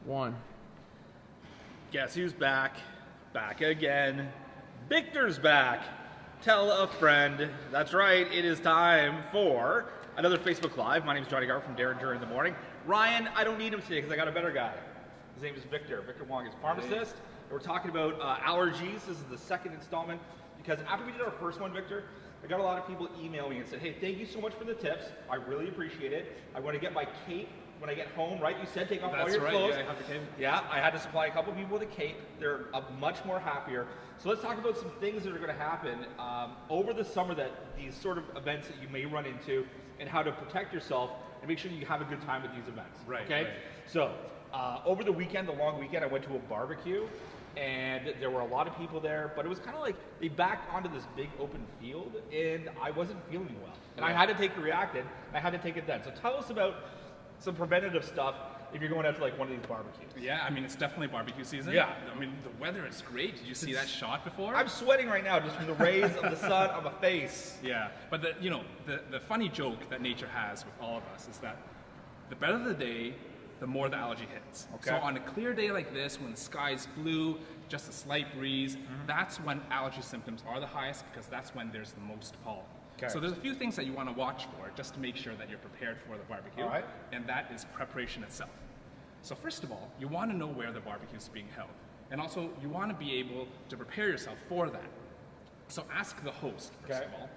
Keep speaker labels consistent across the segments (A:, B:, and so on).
A: One.
B: Guess who's back? Back again. Victor's back. Tell a friend. That's right, it is time for another Facebook Live. My name is Johnny Garber from Derringer in the Morning. Ryan, I don't need him today because I got a better guy. His name is Victor. Victor Wong is pharmacist. And we're talking about allergies. This is the second installment because after we did our first one, Victor, I got a lot of people email me and said, hey, thank you so much for the tips. I really appreciate it. I want to get my cape when I get home, right? You said take off all your clothes.
C: Yeah, I have the cape.
B: Yeah, I had to supply a couple people with a cape. They're much more happier. So let's talk about some things that are going to happen over the summer, that these sort of events that you may run into, and how to protect yourself and make sure you have a good time at these events.
C: Right.
B: Okay.
C: Right.
B: So over the weekend, the long weekend, I went to a barbecue, and there were a lot of people there. But it was kind of like they backed onto this big open field, and I wasn't feeling well, and I had to take a Reactine. And I had to take it then. So tell us about some preventative stuff if you're going out to like one of these barbecues.
C: Yeah, I mean, it's definitely barbecue season.
B: Yeah.
C: I mean, the weather is great. Did you see that shot before?
B: I'm sweating right now just from the rays of the sun on my face.
C: Yeah, but the funny joke that nature has with all of us is that the better the day, the more the allergy hits.
B: Okay.
C: So on a clear day like this, when the sky's blue, just a slight breeze, that's when allergy symptoms are the highest, because that's when there's the most pollen.
B: Okay.
C: So there's a few things that you want to watch for just to make sure that you're prepared for the barbecue.
B: All right.
C: And that is preparation itself. So first of all, you want to know where the barbecue is being held. And also, you want to be able to prepare yourself for that. So ask the host, first of all,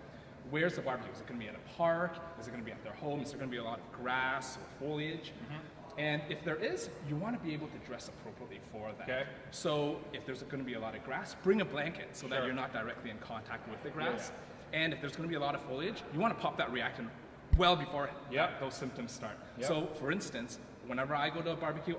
C: where's the barbecue? Is it going to be at a park? Is it going to be at their home? Is there going to be a lot of grass or foliage? And if there is, you want to be able to dress appropriately for that.
B: Okay.
C: So if there's going to be a lot of grass, bring a blanket so that you're not directly in contact with the grass. And if there's going to be a lot of foliage, you want to pop that Reactine well before those symptoms start. So for instance, whenever I go to a barbecue,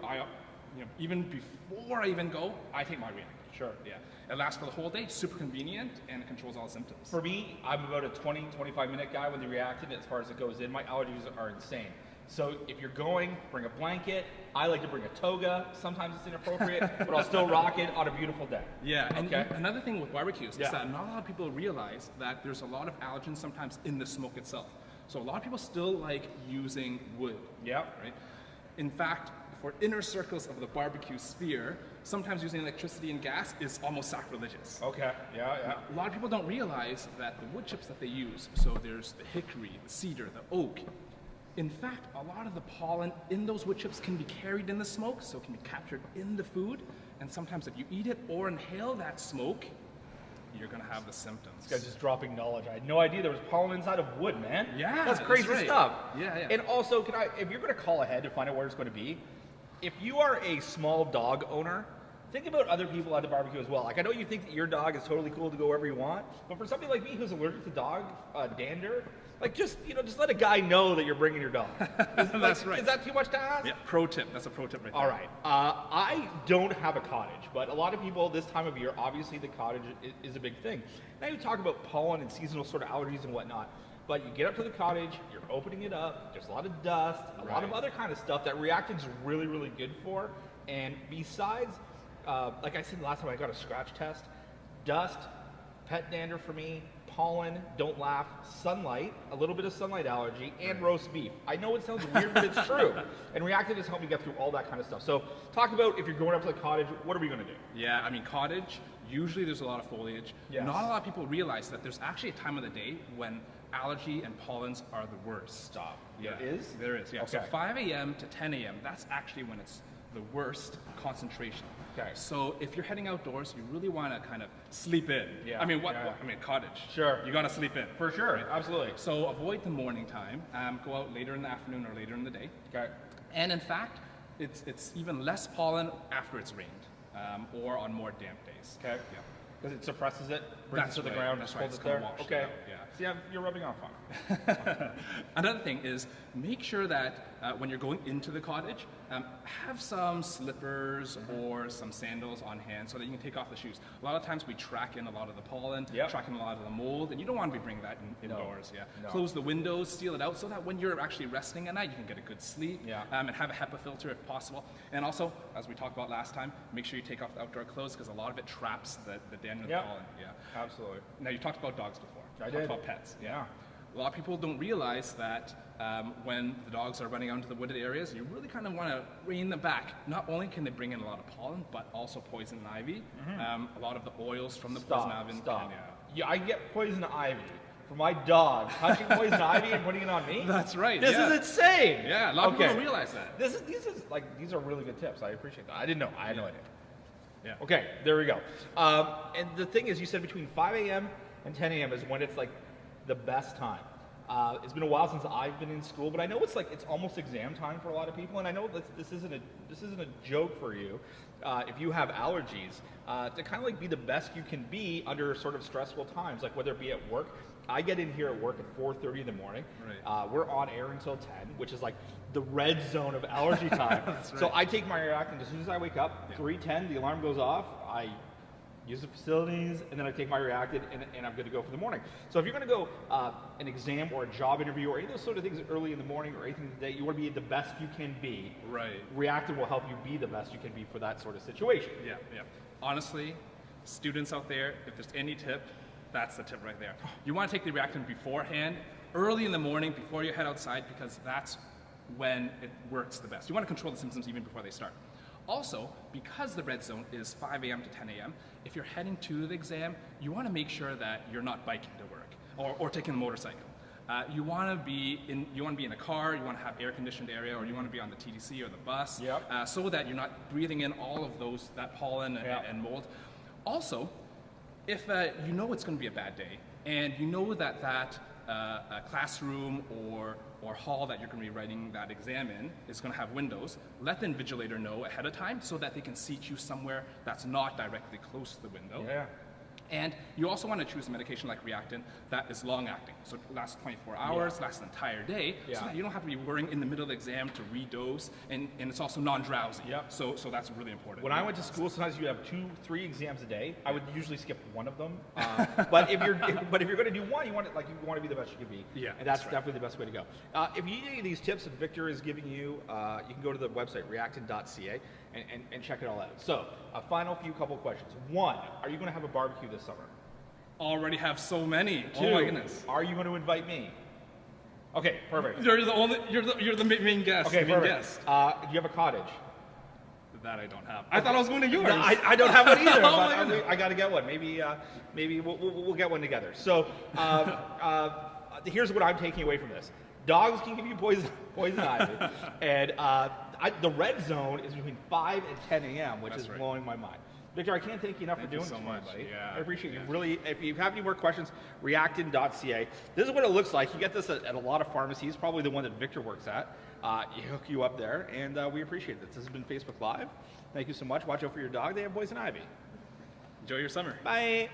C: even before I even go, I take my Reactine.
B: Sure.
C: Yeah. It lasts for the whole day, super convenient, and it controls all the symptoms.
B: For me, I'm about a 20-25 minute guy with the Reactine as far as it goes in. My allergies are insane. So if you're going, bring a blanket. I like to bring a toga. Sometimes it's inappropriate, but I'll still rock it on a beautiful day.
C: Yeah, and another thing with barbecues is that not a lot of people realize that there's a lot of allergens sometimes in the smoke itself. So a lot of people still like using wood.
B: Yeah.
C: Right? In fact, for inner circles of the barbecue sphere, sometimes using electricity and gas is almost sacrilegious.
B: Okay. Yeah.
C: Now, a lot of people don't realize that the wood chips that they use, so there's the hickory, the cedar, the oak. In fact, a lot of the pollen in those wood chips can be carried in the smoke, so it can be captured in the food. And sometimes if you eat it or inhale that smoke, you're going to have the symptoms.
B: This guy's just dropping knowledge. I had no idea there was pollen inside of wood, man.
C: Yeah,
B: that's crazy
C: right.
B: stuff.
C: Yeah.
B: And also, if you're going to call ahead to find out where it's going to be, if you are a small dog owner, think about other people at the barbecue as well. Like, I know you think that your dog is totally cool to go wherever you want, but for somebody like me who's allergic to dog dander, like just let a guy know that you're bringing your dog.
C: That's right.
B: Is that too much to ask?
C: Yeah, pro tip. That's a pro tip right there.
B: All right. I don't have a cottage, but a lot of people this time of year, obviously the cottage is a big thing. Now you talk about pollen and seasonal sort of allergies and whatnot, but you get up to the cottage, you're opening it up, there's a lot of dust, a lot of other kind of stuff that Reactine's really, really good for. And besides, like I said last time I got a scratch test, dust, pet dander for me, pollen, don't laugh, sunlight, a little bit of sunlight allergy, and roast beef. I know it sounds weird, but it's true. And Reactine has helped me get through all that kind of stuff. So talk about if you're going up to the cottage, what are we going to do?
C: Yeah, I mean, cottage, usually there's a lot of foliage.
B: Yes.
C: Not a lot of people realize that there's actually a time of the day when allergy and pollens are the worst.
B: Stop.
C: Yeah.
B: There is?
C: There is, yeah.
B: Okay.
C: So 5 a.m. to 10 a.m., that's actually when it's the worst concentration.
B: Okay.
C: So if you're heading outdoors, you really want to kind of sleep in.
B: Yeah.
C: I mean, cottage.
B: Sure.
C: You got to sleep in.
B: For sure,
C: right?
B: absolutely.
C: So avoid the morning time. Go out later in the afternoon or later in the day.
B: Okay.
C: And in fact, it's even less pollen after it's rained or on more damp days.
B: Okay.
C: Yeah.
B: Because it suppresses it, brings it to the ground,
C: That's
B: just
C: right.
B: holds
C: It's
B: it there.
C: gonna wash it
B: Okay.
C: out, yeah.
B: See, you're rubbing off on it.
C: Another thing is make sure that when you're going into the cottage, have some slippers or some sandals on hand so that you can take off the shoes. A lot of times we track in a lot of the pollen, track in a lot of the mold, and you don't want to be bringing that indoors.
B: No.
C: Close the windows, seal it out so that when you're actually resting at night, you can get a good sleep and have a HEPA filter if possible. And also, as we talked about last time, make sure you take off the outdoor clothes because a lot of it traps the dander and the pollen. Yeah,
B: absolutely.
C: Now, you talked about dogs before.
B: I
C: You
B: did.
C: talked about pets.
B: Yeah.
C: A lot of people don't realize that when the dogs are running out into the wooded areas, you really kind of want to rein them back. Not only can they bring in a lot of pollen, but also poison ivy. A lot of the oils from the poison ivy.
B: Yeah, I get poison ivy for my dog touching poison ivy and putting it on me.
C: That's right.
B: This is insane.
C: Yeah, a lot of people don't realize that.
B: These are really good tips. I appreciate that. I didn't know. I had no idea.
C: Yeah.
B: Okay, there we go. And the thing is, you said between 5 a.m. and 10 a.m. is when it's like the best time. It's been a while since I've been in school, but I know it's almost exam time for a lot of people, and I know that this isn't a joke for you if you have allergies to kind of like be the best you can be under sort of stressful times, like whether it be at work. I get in here at work at 4:30 in the morning.
C: Right.
B: We're on air until 10, which is like the red zone of allergy time.
C: Right.
B: So I take my reactant as soon as I wake up. 3:10, the alarm goes off. I use the facilities, and then I take my reactant, and I'm good to go for the morning. So if you're going to go an exam or a job interview or any of those sort of things early in the morning or anything today, you want to be the best you can be.
C: Right.
B: Reactant will help you be the best you can be for that sort of situation.
C: Yeah. Honestly, students out there, if there's any tip, that's the tip right there. You want to take the reactant beforehand, early in the morning, before you head outside, because that's when it works the best. You want to control the symptoms even before they start. Also, because the red zone is 5 a.m. to 10 a.m., if you're heading to the exam, you want to make sure that you're not biking to work or taking the motorcycle. You want to be in a car, you want to have air-conditioned area, or you want to be on the TTC or the bus, so that you're not breathing in all of that pollen and mold. Also, if you know it's going to be a bad day, and you know that classroom or hall that you're going to be writing that exam in is going to have windows, let the invigilator know ahead of time so that they can seat you somewhere that's not directly close to the window.
B: Yeah.
C: And you also want to choose a medication like Reactant that is long-acting, so it lasts 24 hours, lasts an entire day, so that you don't have to be worrying in the middle of the exam to redose, and it's also non-drowsy. So that's really important.
B: When I went to school, sometimes you have 2-3 exams a day. I would usually skip one of them, but if you're going to do one, you want to be the best you can be.
C: Yeah,
B: and that's definitely the best way to go. If you need any of these tips that Victor is giving you, you can go to the website reactant.ca and check it all out. So, a final couple questions. One, are you going to have a barbecue this summer?
C: Already have so many.
B: Two,
C: oh my goodness.
B: Are you going to invite me? Okay, perfect.
C: You're the main guest.
B: Okay,
C: main
B: perfect.
C: guest.
B: Do you have a cottage?
C: That I don't have. I thought I was going to yours.
B: No, I don't have one either.
C: Oh
B: I got to get one. Maybe we'll get one together. So here's what I'm taking away from this: dogs can give you poison ivy, and the red zone is between 5 and 10 a.m., which is blowing my mind. Victor, I can't thank you enough for doing this for me, buddy.
C: Yeah,
B: I appreciate you. Really, if you have any more questions, reactant.ca. This is what it looks like. You get this at a lot of pharmacies, probably the one that Victor works at. You hook you up there, and we appreciate it. This has been Facebook Live. Thank you so much. Watch out for your dog. They have poison ivy.
C: Enjoy your summer.
B: Bye.